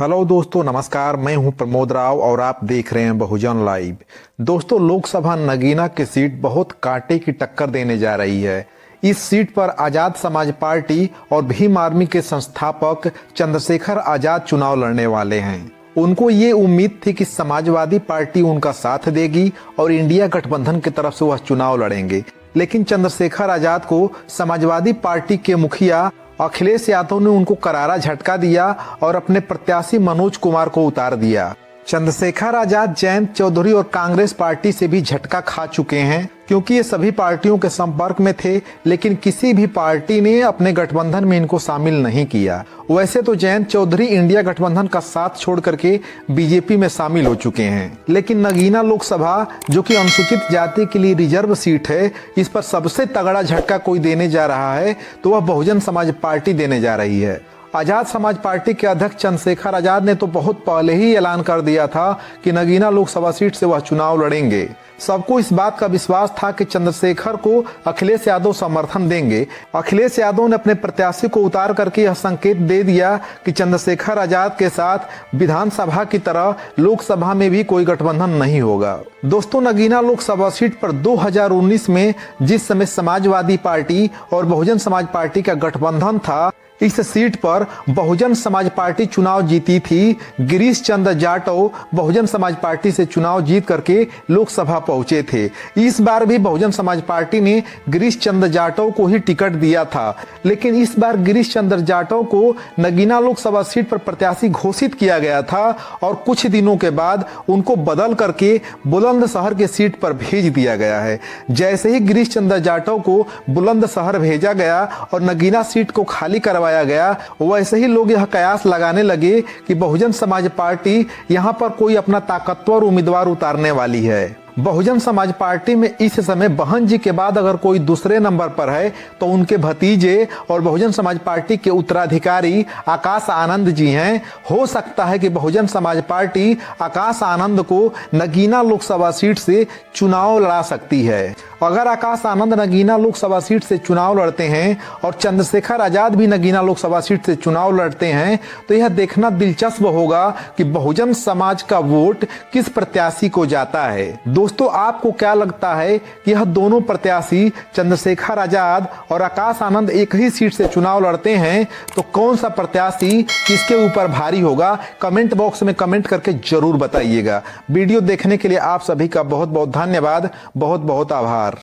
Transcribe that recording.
Hello दोस्तों, नमस्कार। मैं हूं प्रमोद राव और आप देख रहे हैं बहुजन लाइव। दोस्तों, लोकसभा नगीना की सीट बहुत कांटे की टक्कर देने जा रही है। इस सीट पर आजाद समाज पार्टी और भीम आर्मी के संस्थापक चंद्रशेखर आजाद चुनाव लड़ने वाले हैं। उनको ये उम्मीद थी कि समाजवादी पार्टी उनका साथ देगी और इंडिया गठबंधन की तरफ से वह चुनाव लड़ेंगे, लेकिन चंद्रशेखर आजाद को समाजवादी पार्टी के मुखिया अखिलेश यादव ने उनको करारा झटका दिया और अपने प्रत्याशी मनोज कुमार को उतार दिया। चंद्रशेखर आजाद जयंत चौधरी और कांग्रेस पार्टी से भी झटका खा चुके हैं, क्योंकि ये सभी पार्टियों के संपर्क में थे, लेकिन किसी भी पार्टी ने अपने गठबंधन में इनको शामिल नहीं किया। वैसे तो जयंत चौधरी इंडिया गठबंधन का साथ छोड़ करके बीजेपी में शामिल हो चुके हैं, लेकिन नगीना लोकसभा, जो कि अनुसूचित जाति के लिए रिजर्व सीट है, इस पर सबसे तगड़ा झटका कोई देने जा रहा है तो वह बहुजन समाज पार्टी देने जा रही है। आजाद समाज पार्टी के अध्यक्ष चंद्रशेखर आजाद ने तो बहुत पहले ही ऐलान कर दिया था कि नगीना लोकसभा सीट से वह चुनाव लड़ेंगे। सबको इस बात का विश्वास था कि चंद्रशेखर को अखिलेश यादव समर्थन देंगे। अखिलेश यादव ने अपने प्रत्याशी को उतार करके यह संकेत दे दिया कि चंद्रशेखर आजाद के साथ विधानसभा की तरह लोकसभा में भी कोई गठबंधन नहीं होगा। दोस्तों, नगीना लोकसभा सीट पर 2019 में जिस समय समाजवादी पार्टी और बहुजन समाज पार्टी का गठबंधन था, इस सीट पर बहुजन समाज पार्टी चुनाव जीती थी। गिरीश चंद्र जाटव बहुजन समाज पार्टी से चुनाव जीत करके लोकसभा पहुंचे थे। इस बार भी बहुजन समाज पार्टी ने गिरीश चंद्र जाटव को ही टिकट दिया था, लेकिन इस बार गिरीश चंद्र जाटव को नगीना लोकसभा सीट पर प्रत्याशी घोषित किया गया था और कुछ दिनों के बाद उनको बदल करके बुलंदशहर के सीट पर भेज दिया गया है। जैसे ही गिरीश चंद्र जाटव को बुलंदशहर भेजा गया और नगीना सीट को खाली करवाया गया, वैसे ही लोग यह कयास लगाने लगे कि बहुजन समाज पार्टी यहां पर कोई अपना ताकतवर उम्मीदवार उतारने वाली है। बहुजन समाज पार्टी में इस समय बहन जी के बाद अगर कोई दूसरे नंबर पर है तो उनके भतीजे और बहुजन समाज पार्टी के उत्तराधिकारी आकाश आनंद जी हैं। हो सकता है कि बहुजन समाज पार्टी आकाश आनंद को नगीना लोकसभा सीट से चुनाव लड़ा सकती है। अगर आकाश आनंद नगीना लोकसभा सीट से चुनाव लड़ते हैं और चंद्रशेखर आजाद भी नगीना लोकसभा सीट से चुनाव लड़ते हैं, तो यह देखना दिलचस्प होगा कि बहुजन समाज का वोट किस प्रत्याशी को जाता है। दोस्तों, आपको क्या लगता है कि यह दोनों प्रत्याशी चंद्रशेखर आजाद और आकाश आनंद एक ही सीट से चुनाव लड़ते हैं तो कौन सा प्रत्याशी किसके ऊपर भारी होगा? कमेंट बॉक्स में कमेंट करके जरूर बताइएगा। वीडियो देखने के लिए आप सभी का बहुत बहुत धन्यवाद, बहुत बहुत आभार।